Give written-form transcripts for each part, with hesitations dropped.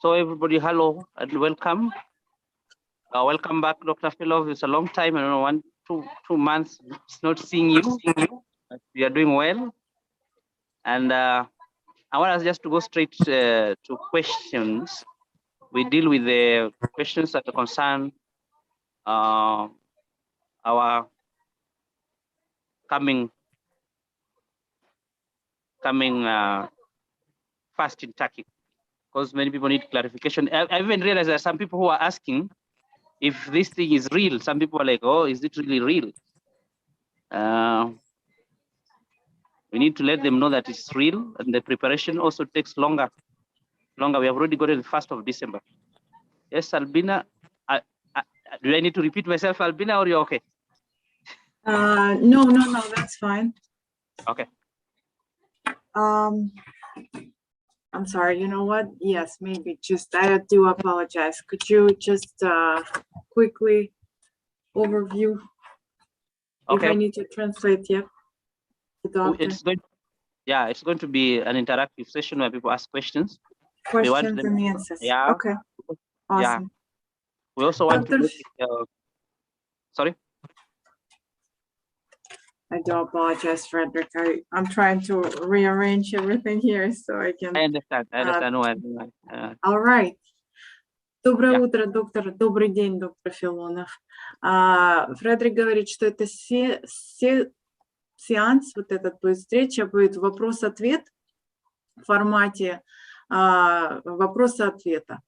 So everybody, hello and welcome. Welcome back, Dr. Filonov. It's a long time, I don't know, 2 months not seeing you. We are doing well. And I want us just to go straight to questions. We deal with the questions that concern our coming fast in Turkey, because many people need clarification. I even realized there are some people who are asking if this thing is real. Some people are like, oh, is it really real? We need to let them know that it's real, and the preparation also takes longer. We have already got it the 1st of December. Yes, Albina. Do I need to repeat myself, Albina, or you're okay? No, that's fine. Okay. I'm sorry, you know what? Yes, maybe just, I do apologize. Could you just quickly overview? Okay. If I need to translate, yeah. It's going to be an interactive session where people ask questions. Questions and answers. Yeah. Okay. Awesome. Yeah. We also want to. Sorry. I do apologize, Frederick. I'm trying to rearrange everything here so I can. I understand. All right. Доброе утро, доктор. Добрый день, доктор Филонов. Фредерик говорит, что это сеанс, вот эта встреча будет вопрос-ответ в формате вопроса-ответа.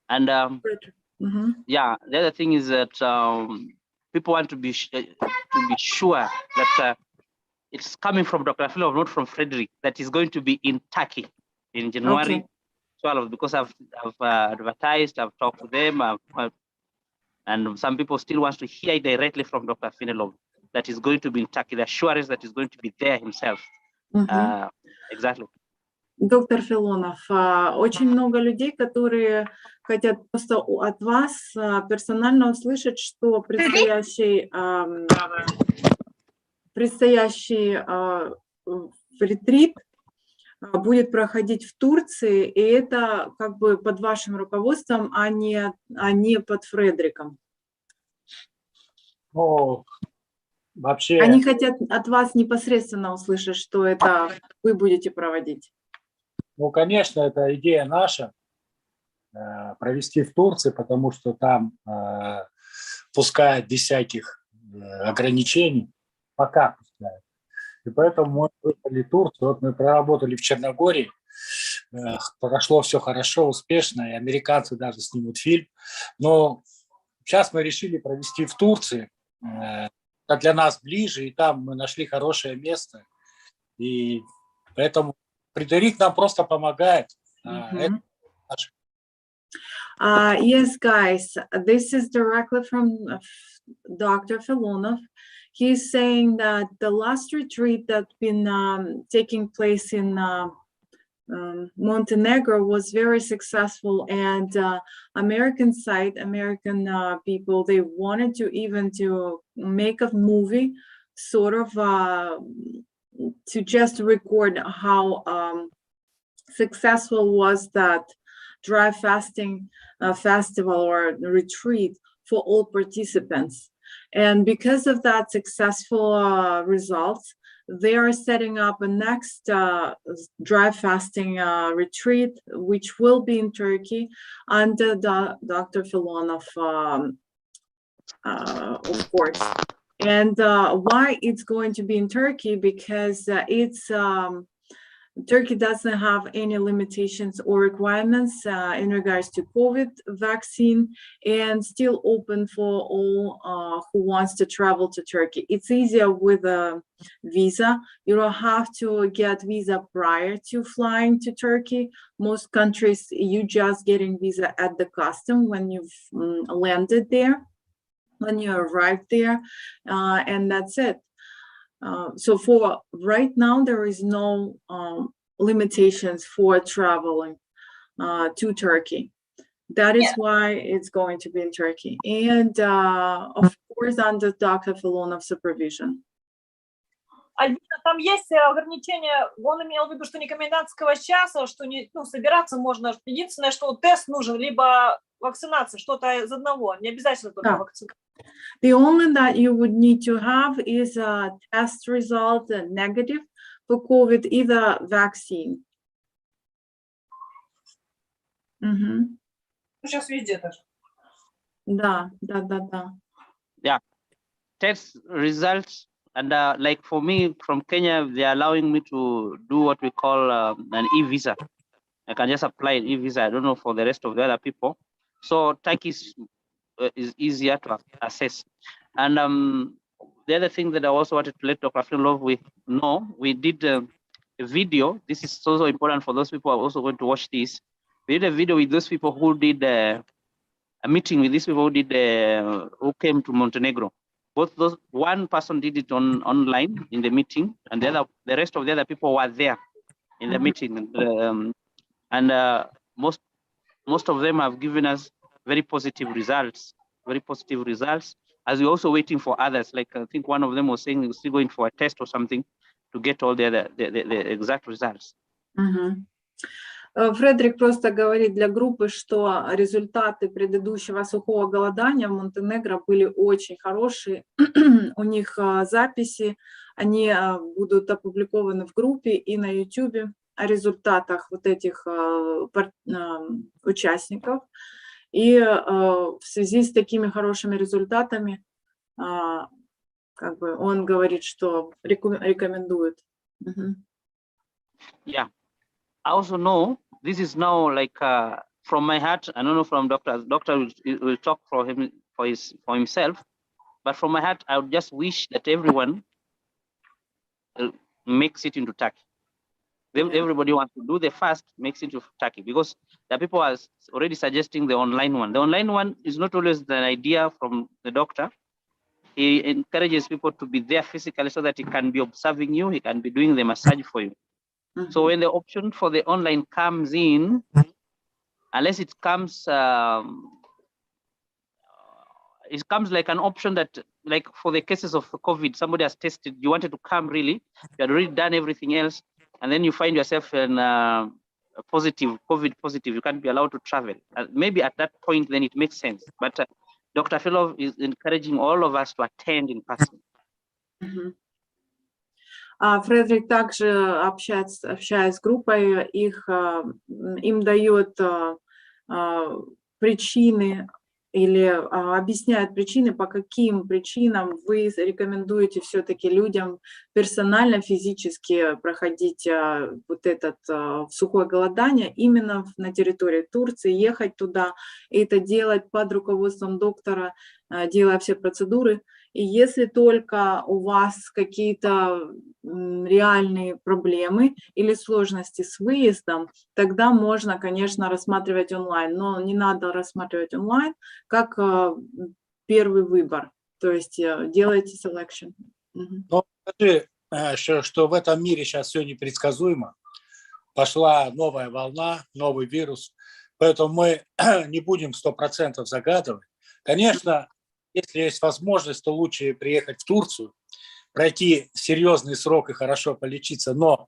And yeah, the other thing is that people want to be sure that it's coming from Dr. Filonov, not from Frederick, that is going to be in Turkey in January 12, because I've advertised, I've talked to them, and some people still want to hear directly from Dr. Filonov that is going to be in Turkey, the assurance that is going to be there himself. Exactly. Доктор Филонов, очень много людей, которые хотят просто от вас персонально услышать, что предстоящий ретрит будет проходить в Турции, и это как бы под вашим руководством, а не под Фредериком. Ну, вообще... Они хотят от вас непосредственно услышать, что это вы будете проводить. Ну, конечно, это идея наша, провести в Турции, потому что там пускают без всяких ограничений, пока пускают. И поэтому мы выбрали Турцию. Вот мы проработали в Черногории, прошло все хорошо, успешно, и американцы даже снимут фильм. Но сейчас мы решили провести в Турции, это для нас ближе, и там мы нашли хорошее место. И поэтому Фредерик нам просто помогает. Yes, guys, this is directly from Dr. Filonov. He's saying that the last retreat that's been taking place in Montenegro was very successful, and American people, they wanted to even to make a movie, sort of to just record how successful was that dry fasting festival or retreat for all participants. And because of that successful results, they are setting up a next dry fasting retreat, which will be in Turkey under Dr. Filonov, of course. And why it's going to be in Turkey? Because Turkey doesn't have any limitations or requirements in regards to COVID vaccine, and still open for all who wants to travel to Turkey. It's easier with a visa. You don't have to get visa prior to flying to Turkey. Most countries, you just getting visa at the custom when you've landed there, when you arrive there, and that's it. So for right now, there is no limitations for traveling to Turkey. That is why it's going to be in Turkey. And of course, under Dr. Filonov supervision. Альбина, там есть ограничения, он имел в виду, что не комендантского часа, что не, ну, собираться можно. Единственное, что тест нужен, либо вакцинация, что-то из одного, не обязательно только вакцинация. The only that you would need to have is a test result negative for COVID, either vaccine. Сейчас везде даже. Да. Yeah, test results, and like for me from Kenya, they're allowing me to do what we call an e-visa. I can just apply an e-visa. I don't know for the rest of the other people. So Turkey is easier to assess. And the other thing that I also wanted to let Dr. Filonov know, we did a video. This is also important for those people who are also going to watch this. We did a video with those people who did a meeting with these people who came to Montenegro. Both those, one person did it online in the meeting, and the rest of the other people were there in the meeting. And most of them have given us very positive results. As we're also waiting for others. Like I think one of them was saying he was still going for a test or something to get all the exact results. Фредерик просто говорит для группы, что результаты предыдущего сухого голодания в Монтенегро были очень хорошие. У них записи, они будут опубликованы в группе и на YouTube о результатах вот этих участников. И в связи с такими хорошими результатами, как бы он говорит, что рекомендует. Yeah. I also know this is now like from my heart. I don't know from doctor. Doctor will talk for himself, but from my heart, I would just wish that everyone makes it into Turkey. Everybody wants to do the fast, makes it into Turkey, because the people are already suggesting the online one. The online one is not always the idea from the doctor. He encourages people to be there physically so that he can be observing you. He can be doing the massage for you. So when the option for the online comes in, unless it comes like an option that, like for the cases of COVID, somebody has tested, you wanted to come really, you had already done everything else, and then you find yourself in COVID positive, you can't be allowed to travel. Maybe at that point, then it makes sense. But Dr. Filonov is encouraging all of us to attend in person. Фредерик также общаясь с группой, им дает причины или объясняет причины, по каким причинам вы рекомендуете все-таки людям персонально, физически проходить вот этот сухое голодание именно на территории Турции, ехать туда и это делать под руководством доктора, делая все процедуры. И если только у вас какие-то реальные проблемы или сложности с выездом, тогда можно, конечно, рассматривать онлайн, но не надо рассматривать онлайн как первый выбор, то есть делайте selection. Но скажи, что в этом мире сейчас все непредсказуемо, пошла новая волна, новый вирус, поэтому мы не будем 100% загадывать. Конечно, если есть возможность, то лучше приехать в Турцию, пройти серьезный срок и хорошо полечиться, но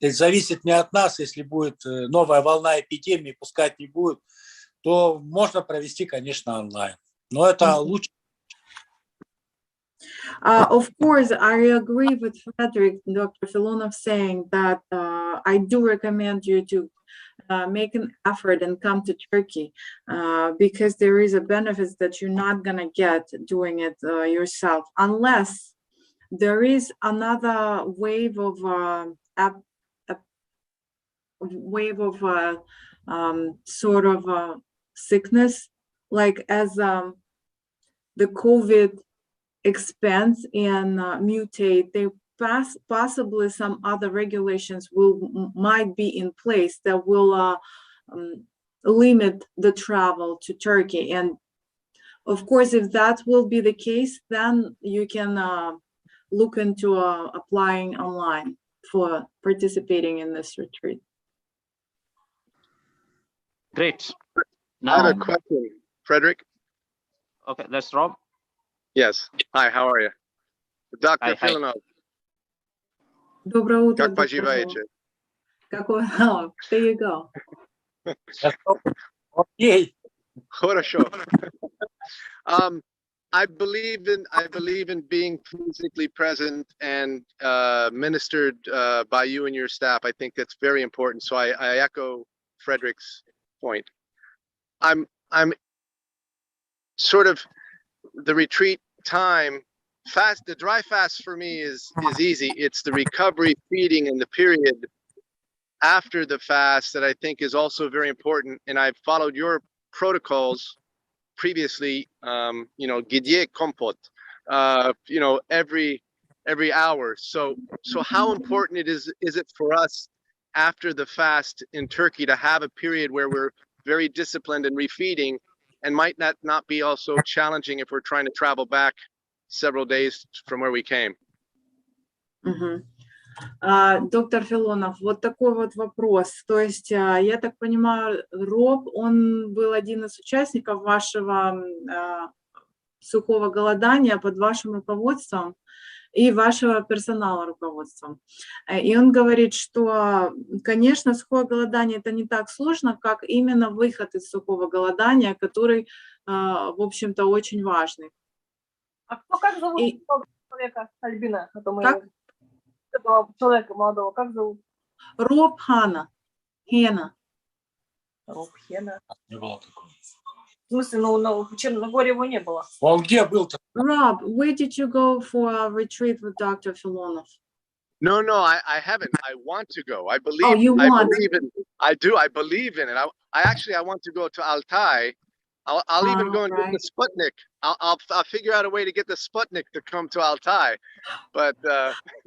это зависит не от нас. Если будет новая волна эпидемии, пускать не будет, то можно провести, конечно, онлайн. Но это лучше. Of course, I agree with Frederick, Dr. Filonov, saying that I do recommend you to make an effort and come to Turkey because there is a benefit that you're not going to get doing it yourself, unless there is another wave of sort of sickness, like as the COVID expands and mutate, they possibly some other regulations might be in place that will limit the travel to Turkey. And of course, if that will be the case, then you can look into applying online for participating in this retreat. Great. Now, I have a question, Frederick. Okay, that's Rob. Yes. Hi, how are you? Dr. Filonov. Доброе утро, Как доктор поживаете? Какой? Oh, there you go. Окей. Хорошо. I believe in being physically present and ministered by you and your staff. I think that's very important. So I echo Frederick's point. I'm sort of the retreat time fast. The dry fast for me is easy. It's the recovery, feeding, and the period after the fast that I think is also very important. And I've followed your protocols previously, gidye kompot, every hour. So how important is it for us after the fast in Turkey to have a period where we're very disciplined and refeeding, and might not be also challenging if we're trying to travel back several days from where we came? Доктор Филонов, вот такой вот вопрос. То есть, я так понимаю, Роб, он был один из участников вашего сухого голодания под вашим руководством и вашего персонала руководством. И он говорит, что, конечно, сухое голодание – это не так сложно, как именно выход из сухого голодания, который, в общем-то, очень важный. А как зовут человека, Альбина? Как? Этого человека молодого, как зовут? Роб Хена. Роб Хена. Не было такого. В смысле, в Черногории его не было. Он где был-то? Rob, where did you go for a retreat with Dr. Filonov? No, I haven't. I want to go. I believe. Oh, you want? I do. I believe in it. I want to go to Altai. I'll even go and get the Sputnik. I'll figure out a way to get the Sputnik to come to Altai. But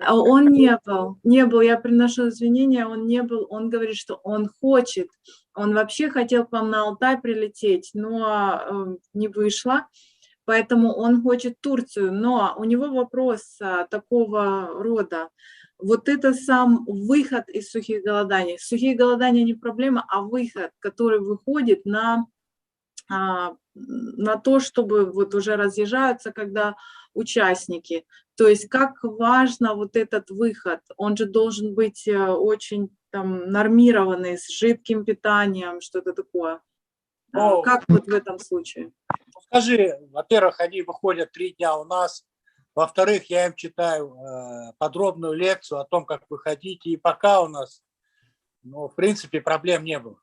Он не был. Я приношу извинения, он не был. Он говорит, что он хочет. Он вообще хотел к вам на Алтай прилететь, но не вышло. Поэтому он хочет Турцию. Но у него вопрос такого рода. Вот это сам выход из сухих голоданий. Сухие голодания не проблема, а выход, который выходит на то, чтобы вот уже разъезжаются, когда участники. То есть как важно вот этот выход. Он же должен быть очень там нормированный, с жидким питанием, что-то такое. Как вот в этом случае? Скажи, во-первых, они выходят 3 дня у нас. Во-вторых, я им читаю подробную лекцию о том, как выходить. И пока у нас, в принципе, проблем не было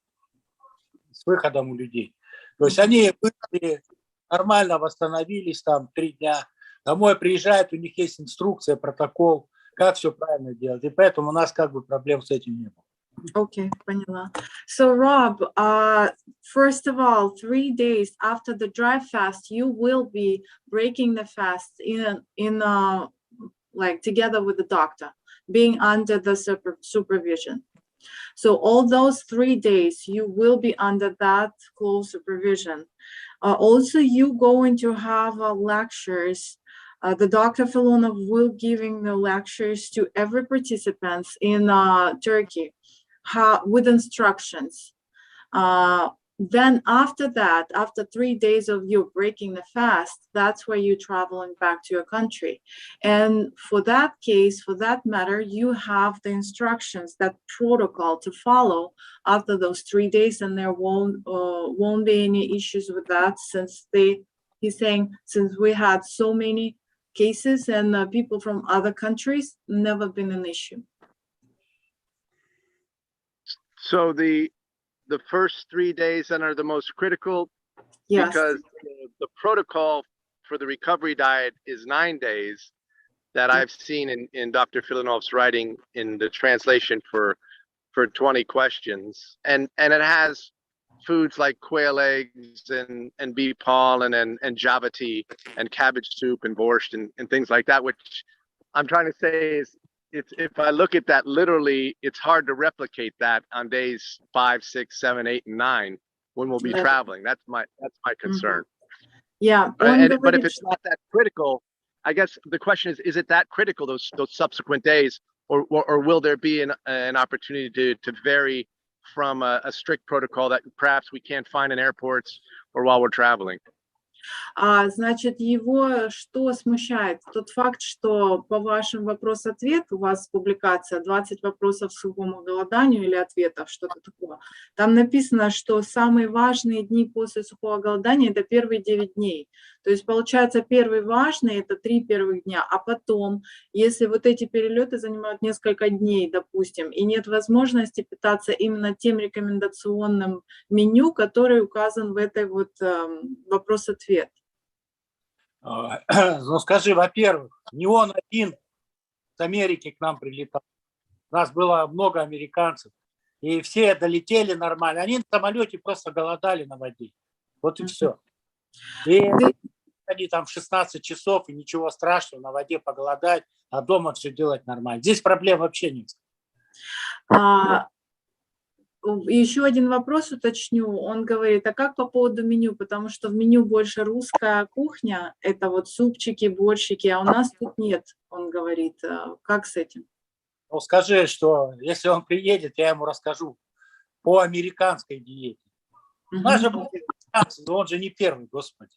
с выходом у людей. То есть они вышли, нормально восстановились там 3 дня. Домой приезжают, у них есть инструкция, протокол, как все правильно делать. И поэтому у нас как бы проблем с этим не было. Okay, поняла. So Rob, first of all, 3 days after the dry fast, you will be breaking the fast in like together with the doctor, being under the supervision. So all those 3 days, you will be under that close supervision. Also, you going to have lectures. The Dr. Filonov will giving the lectures to every participant in Turkey with instructions. Then after that, after 3 days of you breaking the fast, that's where you're traveling back to your country. And for that case, for that matter, you have the instructions, that protocol to follow after those 3 days, and there won't be any issues with that, since he's saying, since we had so many cases and people from other countries, never been an issue. So the first 3 days then are the most critical. Yes. Because the protocol for the recovery diet is 9 days that I've seen in Dr. Filonov's writing in the translation for 20 questions. And it has foods like quail eggs and beef pollen and java tea and cabbage soup and borscht and things like that, which I'm trying to say is, if I look at that literally, it's hard to replicate that on days 5, 6, 7, 8, and 9 when we'll be traveling. That's my concern. Yeah. But if it's not that critical, I guess the question is it that critical those subsequent days, or will there be an opportunity to vary from a strict protocol that perhaps we can't find in airports or while we're traveling? Значит, его что смущает? Тот факт, что по вашим вопрос-ответ у вас публикация 20 вопросов к сухому голоданию или ответов, что-то такое. Там написано, что самые важные дни после сухого голодания – это первые 9 дней. То есть, получается, первый важный – это 3 первых дня, а потом, если вот эти перелеты занимают несколько дней, допустим, и нет возможности питаться именно тем рекомендационным меню, который указан в этой вот вопрос-ответ. Ну, скажи, во-первых, не он один с Америки к нам прилетал. У нас было много американцев, и все долетели нормально. Они на самолете просто голодали на воде. Вот и все. И они там 16 часов, и ничего страшного, на воде поголодать, а дома все делать нормально. Здесь проблем вообще нет. Еще один вопрос уточню. Он говорит, а как по поводу меню? Потому что в меню больше русская кухня, это вот супчики, борщики, а у нас тут нет, он говорит. Как с этим? Ну, скажи, что если он приедет, я ему расскажу по американской диете. Он же был американец, но он же не первый, господи.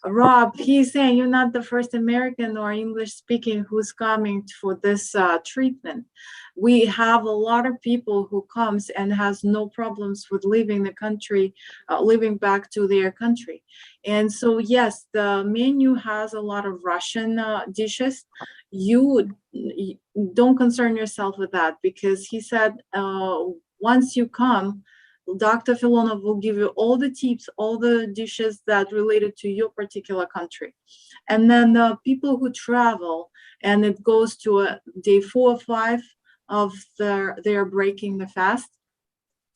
Rob, he's saying you're not the first American or English speaking who's coming for this treatment. We have a lot of people who comes and has no problems with leaving the country, living back to their country. And so, yes, the menu has a lot of Russian dishes. You don't concern yourself with that, because he said once you come, Dr. Filonov will give you all the tips, all the dishes that related to your particular country. And then the people who travel, and it goes to day 4 or 5 of they're breaking the fast.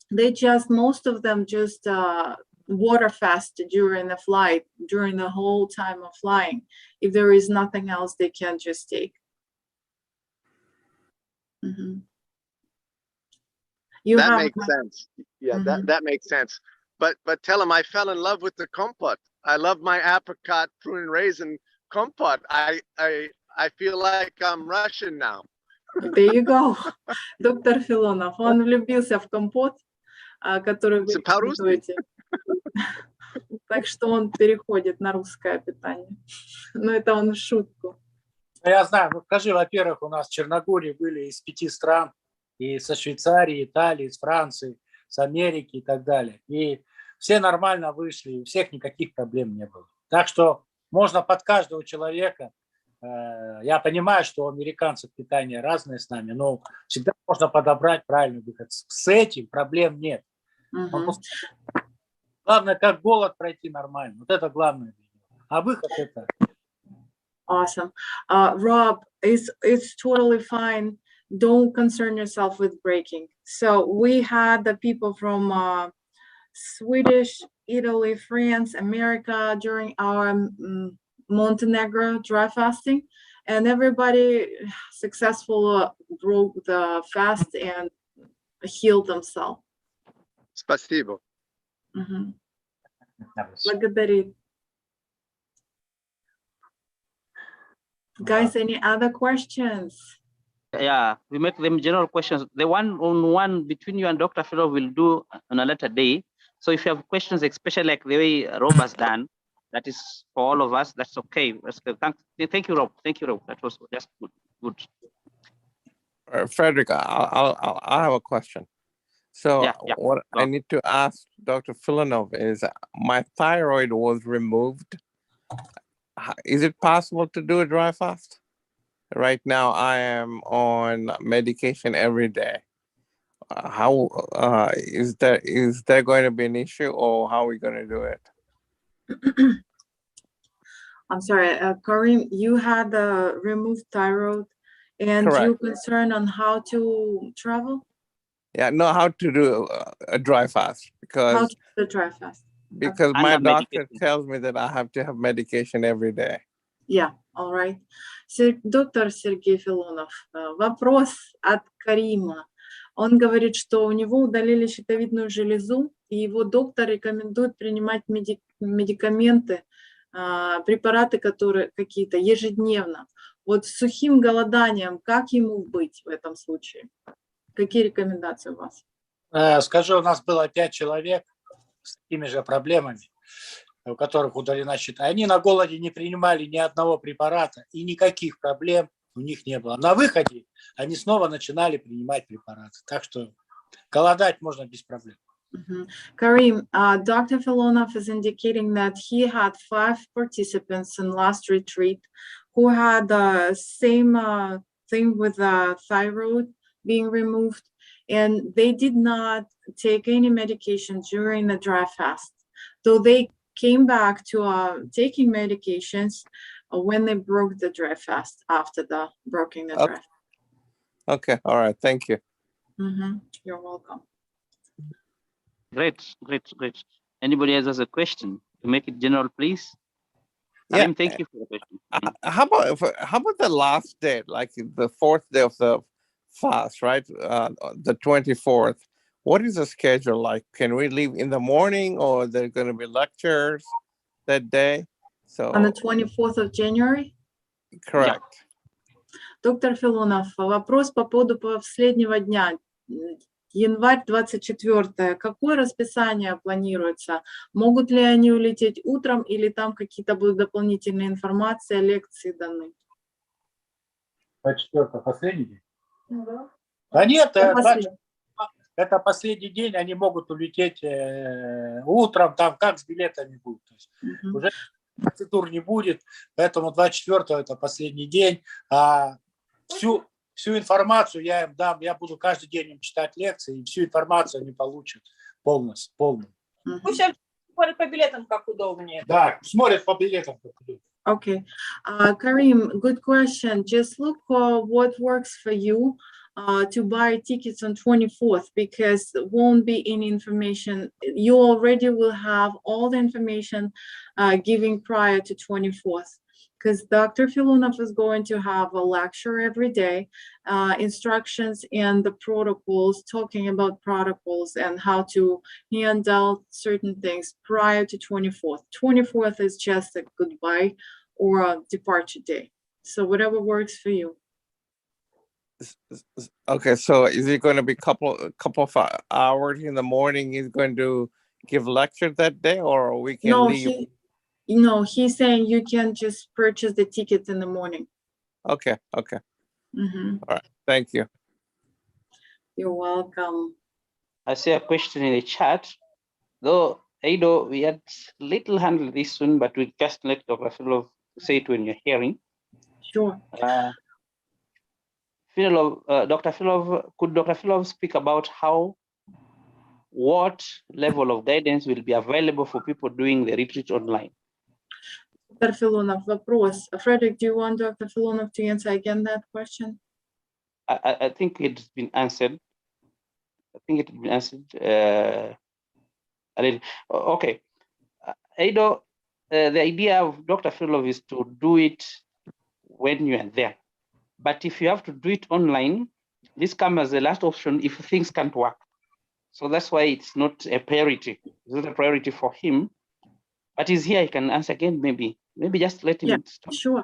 They just, most of them just water fast during the flight, during the whole time of flying. If there is nothing else, they can just take. Mm-hmm. That makes sense. Yeah, that makes sense. But tell him I fell in love with the compote. I love my apricot, prune, and raisin compote. I feel like I'm Russian now. There you go. Доктор Филонов, он влюбился в компот, который вы готовите. Так что он переходит на русское питание. Но это он в шутку. Я знаю, ну скажи, во-первых, у нас в Черногории были из 5 стран, и со Швейцарии, Италии, из Франции, с Америки и так далее. И все нормально вышли, у всех никаких проблем не было. Так что можно под каждого человека. Я понимаю, что у американцев питание разное с нами, но всегда можно подобрать правильный выход. С этим проблем нет. Главное, как голод пройти нормально. Вот это главное. А выход это... Awesome. Rob, it's totally fine. Don't concern yourself with breaking. So we had the people from Swedish, Italy, France, America during our Montenegro dry fasting, and everybody successfully broke the fast and healed themselves. Спасибо. Благодарит. Guys, any other questions? Yeah, we make them general questions. The one-on-one between you and Dr. Filonov will do on a later day. So if you have questions, especially like the way Rob has done, that is for all of us, that's okay. Thank you, Rob. Thank you, Rob. That was just good. Frederick, I'll have a question. So what I need to ask Dr. Filonov is, my thyroid was removed. Is it possible to do a dry fast? Right now, I am on medication every day. How is there going to be an issue, or how are we going to do it? I'm sorry, Karim, you had removed thyroid, and Correct. you're concerned on how to travel? Yeah, no, how to do a dry fast, because How to do a dry fast? Because my doctor tells me that I have to have medication every day. Yeah, all right. Доктор Сергей Филонов, вопрос от Карима. Он говорит, что у него удалили щитовидную железу, и его доктор рекомендует принимать медикаменты, препараты, которые какие-то ежедневно. Вот с сухим голоданием, как ему быть в этом случае? Какие рекомендации у вас? Скажу, у нас было 5 человек с такими же проблемами. у которых удалена счета, они на голоде не принимали ни одного препарата, и никаких проблем у них не было. На выходе они снова начинали принимать препараты. Так что голодать можно без проблем. Karim, Dr. Filonov is indicating that he had 5 participants in last retreat who had the same thing with the thyroid being removed, and they did not take any medication during the dry fast. So they came back to taking medications when they broke the dry fast after the breaking the dry fast. Okay, all right, thank you. You're welcome. Great. Anybody else has a question? To make it general, please. Yeah. Karim, thank you for the question. How about the last day, like the 4th day of the fast, right? The 24th. What is the schedule like? Can we leave in the morning, or there are going to be lectures that day? So on the 24th of January? Correct. Доктор Филонов, вопрос по поводу последнего дня. Январь 24. Какое расписание планируется? Могут ли они улететь утром или там какие-то будут дополнительные информации, лекции даны? 24 последний день? Да. А нет, это последний день, они могут улететь утром, там как с билетами будет. То есть уже процедур не будет, поэтому 24 это последний день. А всю информацию я им дам, я буду каждый день им читать лекции, и всю информацию они получат полную. Пусть смотрят по билетам, как удобнее. Да, смотрят по билетам, как удобнее. Okay. Karim, good question. Just look what works for you to buy tickets on 24th, because there won't be any information. You already will have all the information given prior to 24th. Because Dr. Filonov is going to have a lecture every day, instructions and the protocols, talking about protocols and how to handle certain things prior to 24th. 24th is just a goodbye or a departure day. So whatever works for you. Okay, so is it going to be couple of hours in the morning? He's going to give lecture that day, or we can leave? No, he's saying you can just purchase the tickets in the morning. Okay. All right, thank you. You're welcome. I see a question in the chat. Though, Aido, we had little handle this one, but we just let Dr. Filonov say it when you're hearing. Sure. Dr. Filonov, could Dr. Filonov speak about what level of guidance will be available for people doing the retreat online? Dr. Filonov, вопрос. Frederick, do you want Dr. Filonov to answer again that question? I think it's been answered. Okay. Aido, the idea of Dr. Filonov is to do it when you are there. But if you have to do it online, this comes as the last option if things can't work. So that's why it's not a priority. It's not a priority for him. But he's here, he can answer again, maybe just let him. Yeah, sure.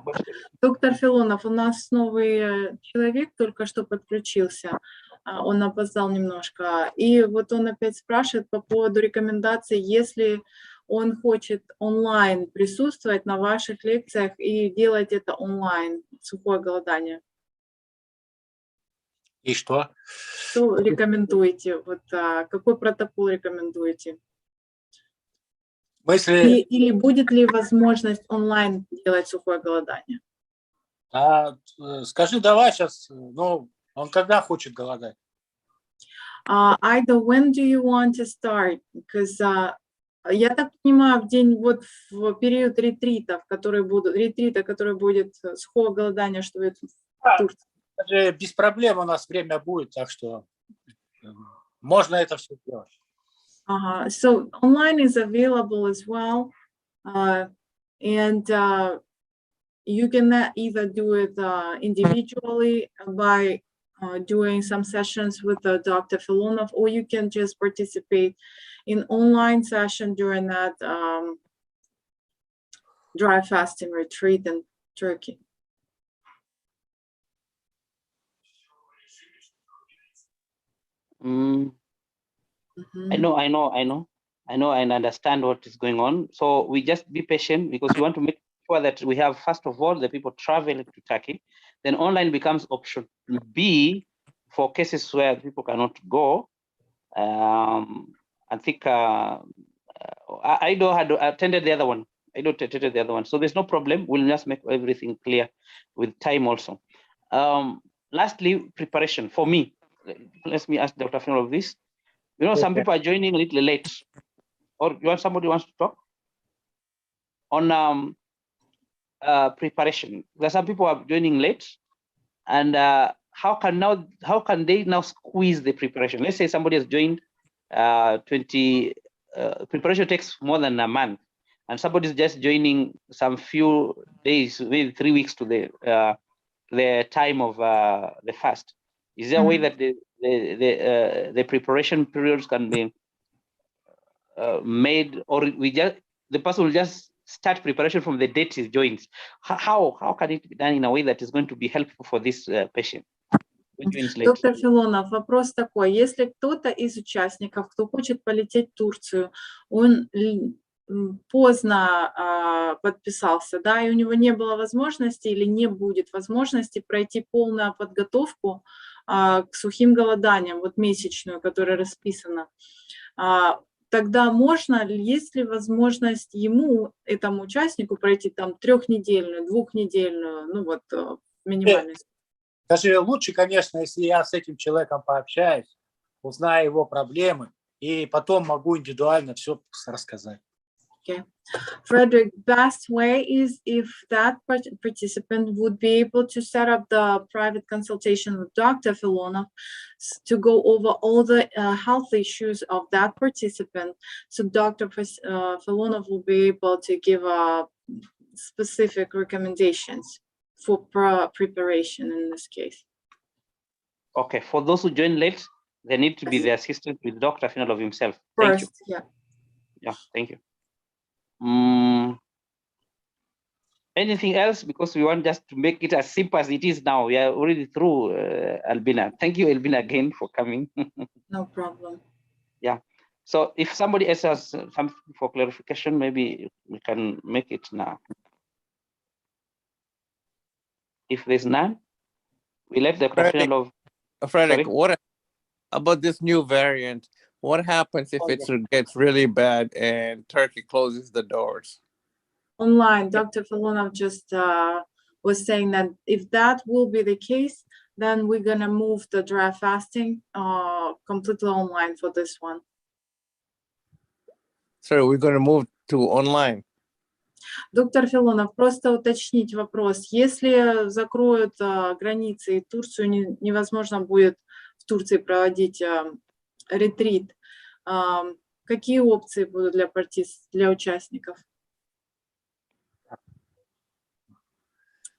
Доктор Филонов, у нас новый человек только что подключился. Он опоздал немножко. И вот он опять спрашивает по поводу рекомендаций, если он хочет онлайн присутствовать на ваших лекциях и делать это онлайн, сухое голодание. И что? Что рекомендуете? Вот какой протокол рекомендуете? Или будет ли возможность онлайн делать сухое голодание? Скажи, давай сейчас, ну, он когда хочет голодать? Either when do you want to start? Because я так понимаю, в день, вот в период ретрита, который будет сухое голодание, что будет в Турции. Без проблем у нас время будет, так что можно это все делать. So online is available as well, and you can either do it individually by doing some sessions with Dr. Filonov, or you can just participate in online session during that dry fasting retreat in Turkey. I know. I know and understand what is going on. So we just be patient because we want to make sure that we have, first of all, the people traveling to Turkey. Then online becomes option B for cases where people cannot go. I think I had attended the other one. I don't attended the other one. So there's no problem. We'll just make everything clear with time also. Lastly, preparation for me. Let me ask Dr. Filonov this. You know, some people are joining a little late. Or you want somebody wants to talk on preparation? There are some people are joining late, and how can they now squeeze the preparation? Let's say somebody has joined 20. Preparation takes more than a month, and somebody is just joining some few days, maybe 3 weeks to the time of the fast. Is there a way that the preparation periods can be made, or the person will just start preparation from the date he joins? How can it be done in a way that is going to be helpful for this patient? Доктор Филонов, вопрос такой: если кто-то из участников, кто хочет полететь в Турцию, он поздно подписался, да, и у него не было возможности или не будет возможности пройти полную подготовку к сухим голоданиям, вот месячную, которая расписана, тогда можно, есть ли возможность ему, этому участнику, пройти там 3-недельную, 2-недельную, ну вот минимальную? Даже лучше, конечно, если я с этим человеком пообщаюсь, узнаю его проблемы, и потом могу индивидуально все рассказать. Okay. Frederick, best way is if that participant would be able to set up the private consultation with Dr. Filonov to go over all the health issues of that participant. So Dr. Filonov will be able to give specific recommendations for preparation in this case. Okay, for those who join late, they need to be the assistant with Dr. Filonov himself. First, thank you. Yeah. Yeah, thank you. Anything else? Because we want just to make it as simple as it is now. We are already through, Albina. Thank you, Albina, again for coming. No problem. Yeah. So if somebody else has something for clarification, maybe we can make it now. If there's none, we let the question of Frederick, what about this new variant? What happens if it gets really bad and Turkey closes the doors? Online, Dr. Filonov just was saying that if that will be the case, then we're going to move the dry fasting completely online for this one. So we're going to move to online. Доктор Филонов, просто уточнить вопрос. Если закроют границы и Турцию невозможно будет в Турции проводить ретрит, какие опции будут для участников?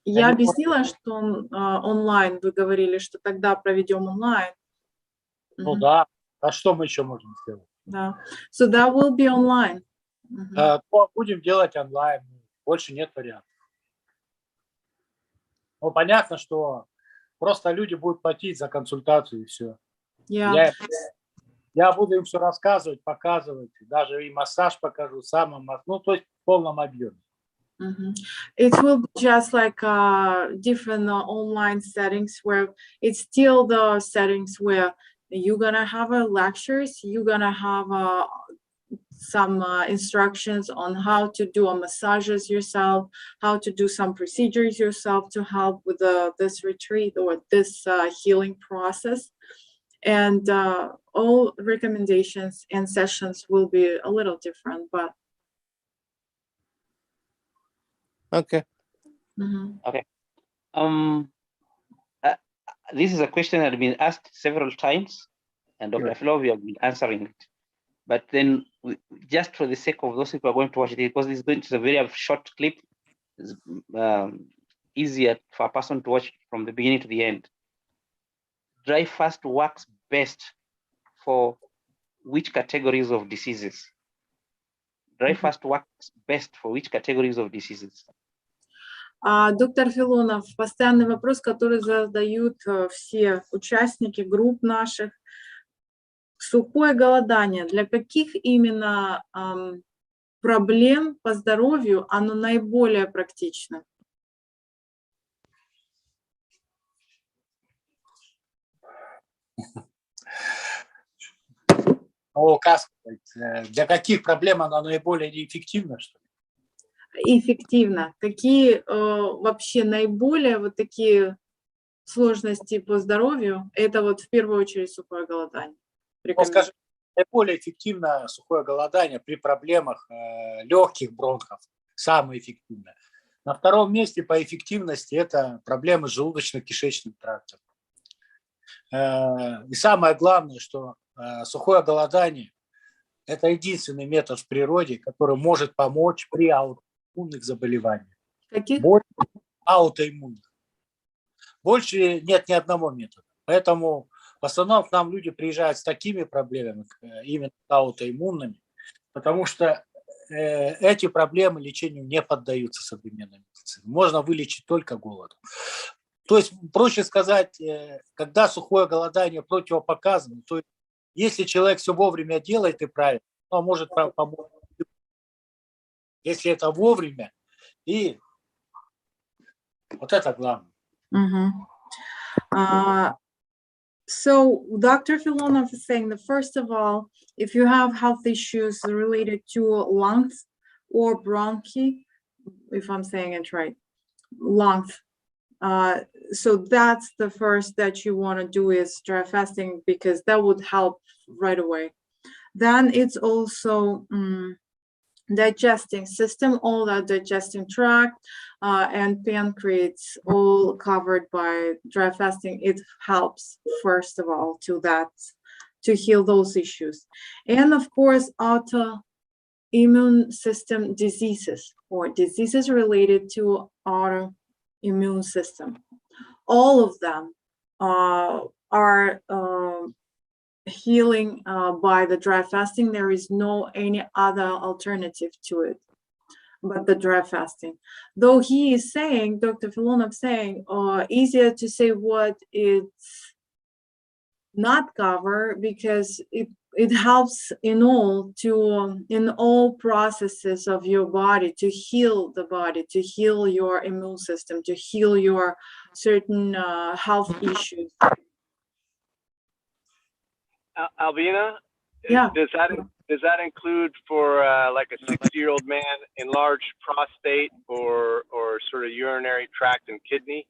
Я объяснила, что онлайн, вы говорили, что тогда проведем онлайн. Ну да, а что мы еще можем сделать? Да. So that will be online. Будем делать онлайн, больше нет вариантов. Ну, понятно, что просто люди будут платить за консультацию и все. Yeah. Я буду им все рассказывать, показывать, даже и массаж покажу, ну, то есть в полном объеме. It will be just like different online settings where it's still the settings where you're gonna have lectures, you're gonna have some instructions on how to do massages yourself, how to do some procedures yourself to help with this retreat or this healing process. And all recommendations and sessions will be a little different, but okay. Okay. This is a question that has been asked several times, and Dr. Filonov, we have been answering it. But then, just for the sake of those people who are going to watch it, because it's a very short clip, it's easier for a person to watch from the beginning to the end. Dry fast works best for which categories of diseases? Dry fast works best for which categories of diseases? Доктор Филонов, постоянный вопрос, который задают все участники групп наших. Сухое голодание. Для каких именно проблем по здоровью оно наиболее практично? Ну, как сказать, для каких проблем оно наиболее неэффективно, что ли? Эффективно. Какие вообще наиболее вот такие сложности по здоровью? Это вот в первую очередь сухое голодание. Ну, скажем, наиболее эффективно сухое голодание при проблемах легких бронхов. Самое эффективное. На втором месте по эффективности это проблемы с желудочно-кишечным трактом. И самое главное, что сухое голодание – это единственный метод в природе, который может помочь при аутоиммунных заболеваниях. Каких? Аутоиммунных. Больше нет ни одного метода. Поэтому в основном к нам люди приезжают с такими проблемами, именно аутоиммунными, потому что эти проблемы лечению не поддаются современной медицине. Можно вылечить только голодом. То есть, проще сказать, когда сухое голодание противопоказано, то если человек все вовремя делает и правильно, он может помочь. Если это вовремя, и вот это главное. So Dr. Filonov is saying that first of all, if you have health issues related to lungs or bronchi, if I'm saying it right, lungs, so that's the first that you want to do is dry fasting, because that would help right away. Then it's also digesting system, all that digesting tract and pancreas, all covered by dry fasting. It helps first of all to heal those issues. And of course, autoimmune system diseases or diseases related to autoimmune system. All of them are healing by the dry fasting. There is no any other alternative to it but the dry fasting. Though he is saying, Dr. Filonov saying, easier to say what it's not cover, because it helps in all processes of your body to heal the body, to heal your immune system, to heal your certain health issues. Albina, yeah. Does that include for like a 60-year-old man enlarged prostate or sort of urinary tract and kidney?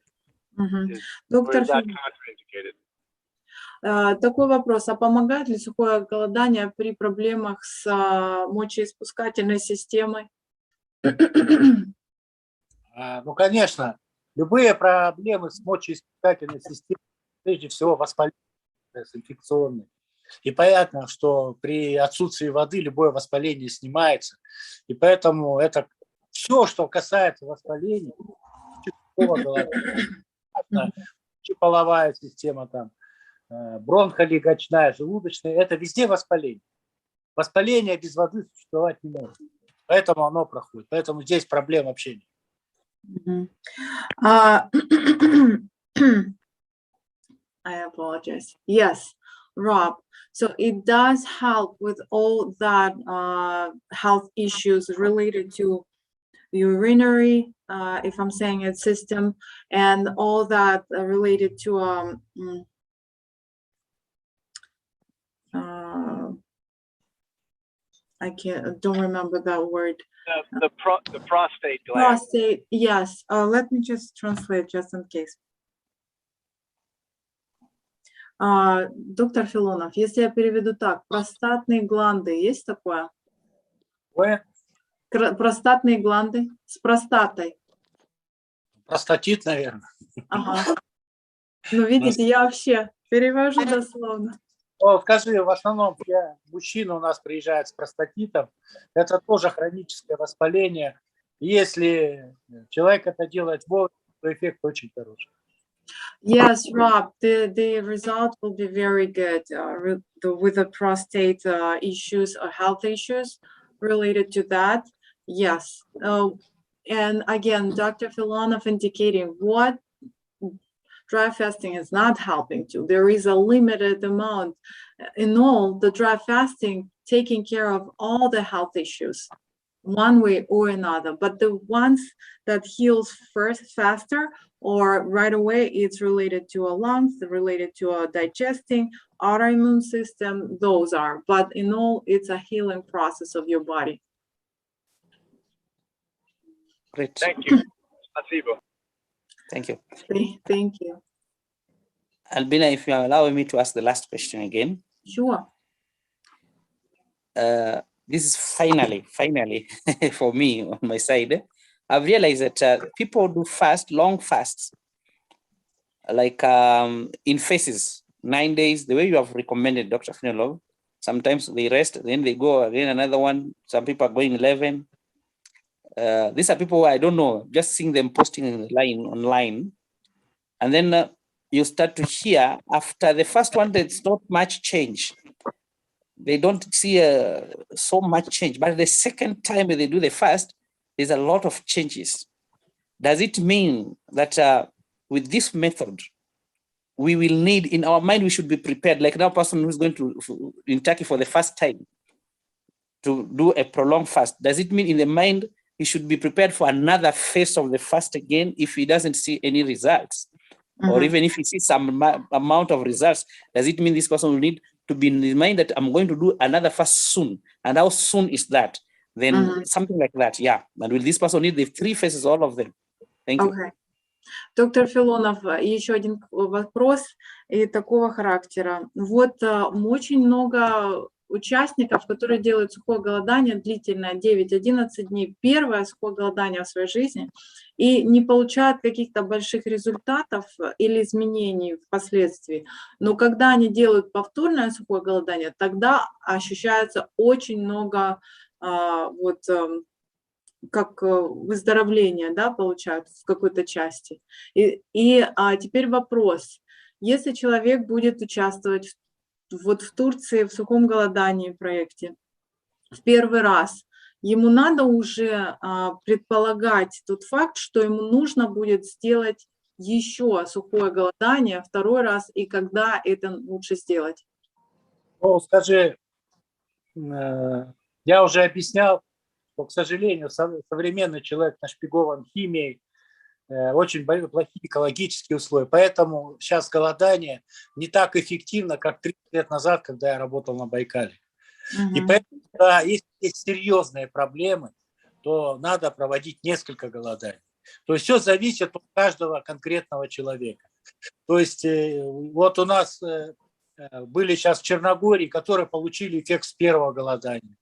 Доктор, is that contraindicated? Такой вопрос: а помогает ли сухое голодание при проблемах с мочеиспускательной системой? Ну, конечно, любые проблемы с мочеиспускательной системой, прежде всего воспаление инфекционное. И понятно, что при отсутствии воды любое воспаление снимается. И поэтому это все, что касается воспаления, половая система, там, бронхолегочная, желудочная, это везде воспаление. Воспаление без воды существовать не может. Поэтому оно проходит. Поэтому здесь проблем вообще нет. I apologize. Yes, Rob. So it does help with all that health issues related to urinary, if I'm saying it, system, and all that related to don't remember that word. The prostate gland. Prostate, yes. Let me just translate just in case. Доктор Филонов, если я переведу так, простатные гланды, есть такое? Простатные гланды с простатой. Простатит, наверное. Ага. Ну, видите, я вообще перевожу дословно. Ну, скажи, в основном все мужчины у нас приезжают с простатитом. Это тоже хроническое воспаление. Если человек это делает вовремя, то эффект очень хороший. Yes, Rob, the result will be very good with the prostate issues or health issues related to that. Yes. And again, Dr. Filonov indicating what dry fasting is not helping to. There is a limited amount. In all, the dry fasting taking care of all the health issues, one way or another. But the ones that heals first, faster, or right away, it's related to our lungs, related to our digesting, autoimmune system, those are. But in all, it's a healing process of your body. Great. Thank you. Spasibo. Thank you. Thank you. Albina, if you allow me to ask the last question again. Sure. This is finally for me on my side. I've realized that people do long fasts, like in phases, 9 days, the way you have recommended, Dr. Filonov. Sometimes they rest, then they go again another one. Some people are going 11. These are people I don't know, just seeing them posting online. And then you start to hear after the first one, there's not much change. They don't see so much change, but the second time they do the fast, there's a lot of changes. Does it mean that with this method, we will need, in our mind, we should be prepared, like that person who's going to in Turkey for the first time to do a prolonged fast? Does it mean in the mind, he should be prepared for another phase of the fast again if he doesn't see any results? Or even if he sees some amount of results, does it mean this person will need to be in his mind that I'm going to do another fast soon? And how soon is that? Then something like that, yeah. And will this person need the 3 phases, all of them? Thank you. Okay. Доктор Филонов, еще один вопрос и такого характера. Вот очень много участников, которые делают сухое голодание длительное, 9-11 дней, первое сухое голодание в своей жизни, и не получают каких-то больших результатов или изменений впоследствии. Но когда они делают повторное сухое голодание, тогда ощущается очень много как выздоровление, да, получают в какой-то части. И теперь вопрос. Если человек будет участвовать вот в Турции в сухом голодании проекте в первый раз, ему надо уже предполагать тот факт, что ему нужно будет сделать еще сухое голодание второй раз, и когда это лучше сделать? Ну, скажи, я уже объяснял, что, к сожалению, современный человек нашпигован химией, очень плохие экологические условия. Поэтому сейчас голодание не так эффективно, как 30 лет назад, когда я работал на Байкале. И поэтому, да, если есть серьезные проблемы, то надо проводить несколько голоданий. То есть все зависит от каждого конкретного человека. То есть вот у нас были сейчас в Черногории, которые получили эффект с первого голодания.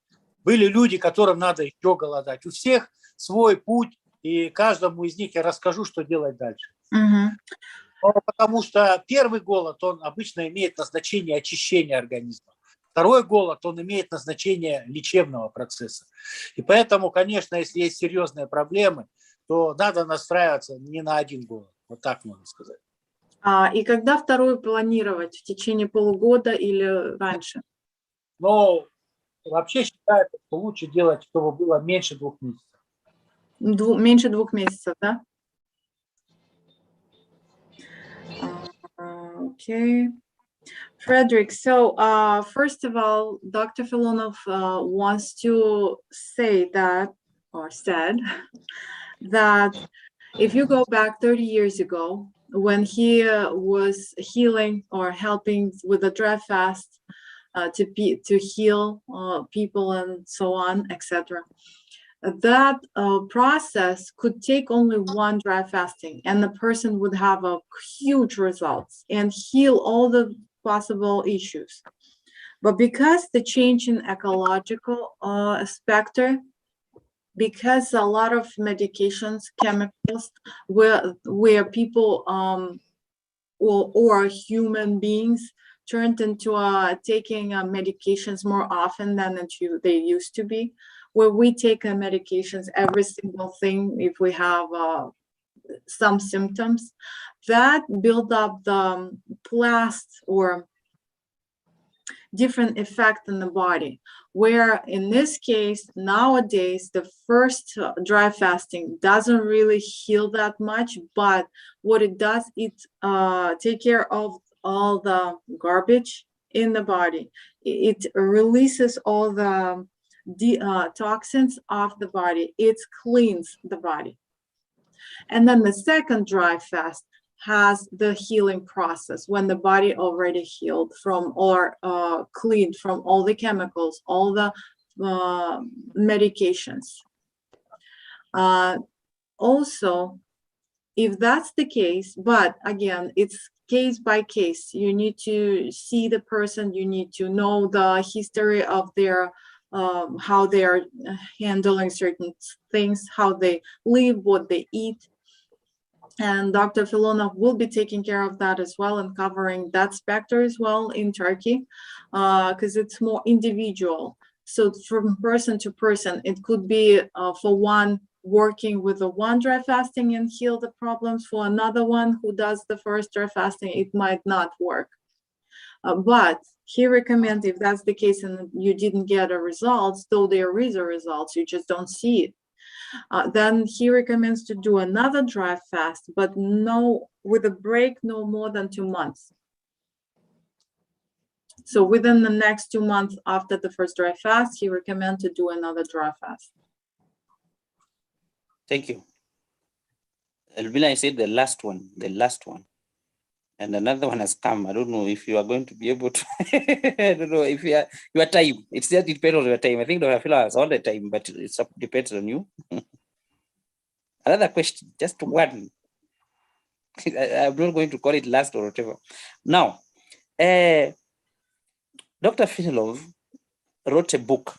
Были люди, которым надо еще голодать. У всех свой путь, и каждому из них я расскажу, что делать дальше. Потому что первый голод, он обычно имеет назначение очищения организма. Второй голод, он имеет назначение лечебного процесса. И поэтому, конечно, если есть серьезные проблемы, то надо настраиваться не на один голод. Вот так можно сказать. И когда второй планировать? В течение полугода или раньше? Ну, вообще считается, что лучше делать, чтобы было меньше 2 месяцев. Меньше 2 месяцев, да? Okay. Frederick, so first of all, Dr. Filonov wants to say that, or said, that if you go back 30 years ago, when he was healing or helping with a dry fast to heal people and so on, etc., that process could take only one dry fasting, and the person would have a huge results and heal all the possible issues. But because the change in ecological spectrum, because a lot of medications, chemicals, where people or human beings turned into taking medications more often than they used to be, where we take medications every single thing if we have some symptoms, that build up the plast or different effect in the body, where in this case, nowadays, the first dry fasting doesn't really heal that much, but what it does, it take care of all the garbage in the body. It releases all the toxins off the body. It cleans the body. And then the second dry fast has the healing process when the body already healed from or cleaned from all the chemicals, all the medications. Also, if that's the case, but again, it's case by case. You need to see the person, you need to know the history of their how they are handling certain things, how they live, what they eat. And Dr. Filonov will be taking care of that as well and covering that spectrum as well in Turkey, because it's more individual. So from person to person, it could be for one working with the one dry fasting and heal the problems. For another one who does the first dry fasting, it might not work. But he recommends, if that's the case and you didn't get a results, though there is a results, you just don't see it. Then he recommends to do another dry fast, but no, with a break no more than 2 months. So within the next 2 months after the first dry fast, he recommends to do another dry fast. Thank you. Elvina, I said the last one. And another one has come. I don't know if you are going to be able to. I don't know if you are your time. It's just depends on your time. I think Dr. Philo has all the time, but it depends on you. Another question, just one. I'm not going to call it last or whatever. Now, Dr. Filonov wrote a book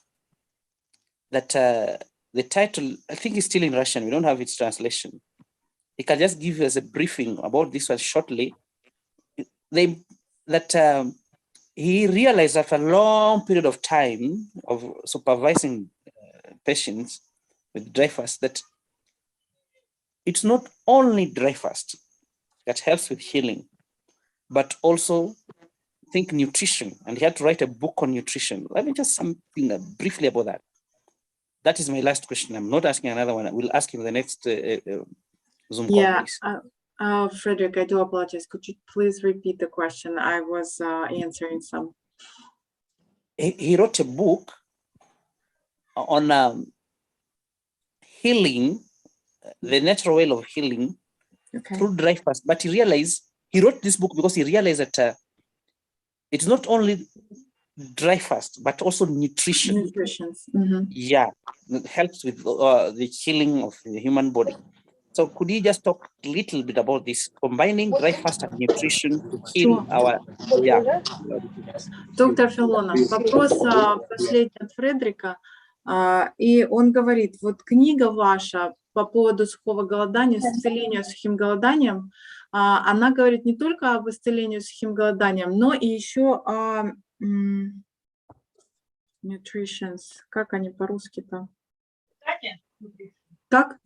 that the title, I think, is still in Russian. We don't have its translation. He can just give us a briefing about this one shortly. He realized after a long period of time of supervising patients with dry fast that it's not only dry fast that helps with healing, but also think nutrition. And he had to write a book on nutrition. Let me just something briefly about that. That is my last question. I'm not asking another one. I will ask him the next Zoom call, please. Frederick, I do apologize. Could you please repeat the question? I was answering some. He wrote a book on healing, the natural way of healing through dry fast. But he wrote this book because he realized that it's not only dry fast, but also nutrition. Yeah, it helps with the healing of the human body. So could you just talk a little bit about this, combining dry fast and nutrition to heal our... Yeah. Доктор Филонов, вопрос последний от Фредерика. И он говорит, вот книга ваша по поводу сухого голодания, исцеления сухим голоданием, она говорит не только об исцелении сухим голоданием, но и еще о nutrition. Как они по-русски-то? Как?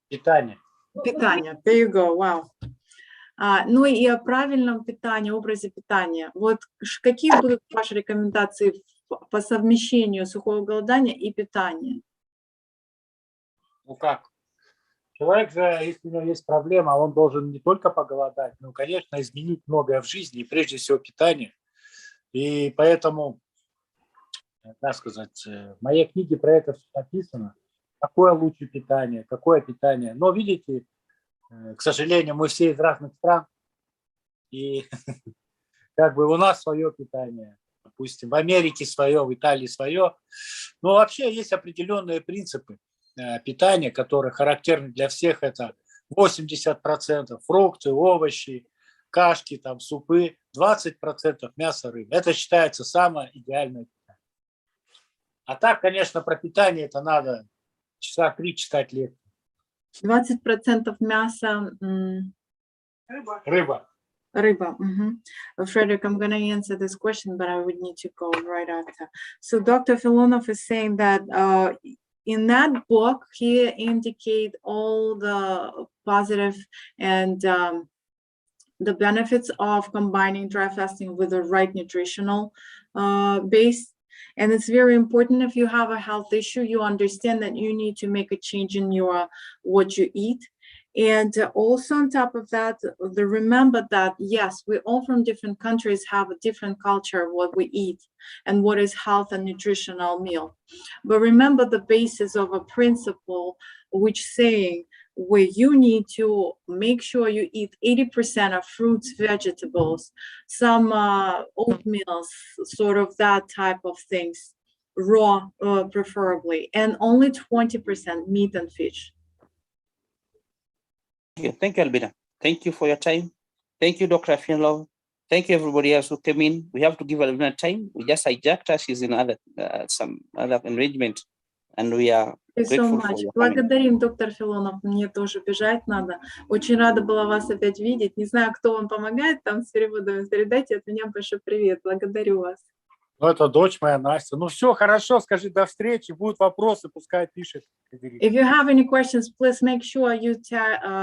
Питание. Питание. There you go. Wow. Ну и о правильном питании, образе питания. Вот какие будут ваши рекомендации по совмещению сухого голодания и питания? Ну как? Человек же, если у него есть проблема, он должен не только поголодать, но, конечно, изменить многое в жизни, и прежде всего питание. И поэтому, так сказать, в моей книге про это все написано. Какое лучше питание, какое питание. Но, видите, к сожалению, мы все из разных стран, и как бы у нас свое питание, допустим, в Америке свое, в Италии свое. Но вообще есть определенные принципы питания, которые характерны для всех. Это 80% фрукты, овощи, кашки, там, супы, 20% мясо, рыба. Это считается самое идеальное питание. А так, конечно, про питание это надо часа 3 читать лекции. 20% мяса. Рыба. Рыба. Frederick, I'm going to answer this question, but I would need to go right after. So Dr. Filonov is saying that in that book, he indicates all the positive and the benefits of combining dry fasting with the right nutritional based. And it's very important if you have a health issue, you understand that you need to make a change in what you eat. And also on top of that, remember that, yes, we all from different countries have a different culture of what we eat and what is health and nutritional meal. But remember the basis of a principle which saying where you need to make sure you eat 80% of fruits, vegetables, some oatmeal, sort of that type of things, raw preferably, and only 20% meat and fish. Thank you, Albina. Thank you for your time. Thank you, Dr. Filonov. Thank you, everybody else who came in. We have to give Albina time. We just hijacked her. She's in some other arrangement. And we are grateful for your coming. Благодарим, доктор Филонов. Мне тоже бежать надо. Очень рада была вас опять видеть. Не знаю, кто вам помогает там с переводом. Передайте от меня большой привет. Благодарю вас. Ну, это дочь моя, Настя. Ну, все, хорошо, скажи до встречи. Будут вопросы, пускай пишет. If you have any questions, please make sure you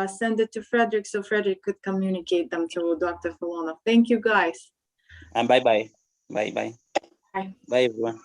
send it to Frederick so Frederick could communicate them to Dr. Filonov. Thank you, guys. And bye-bye. Bye-bye. Bye. Bye, everyone.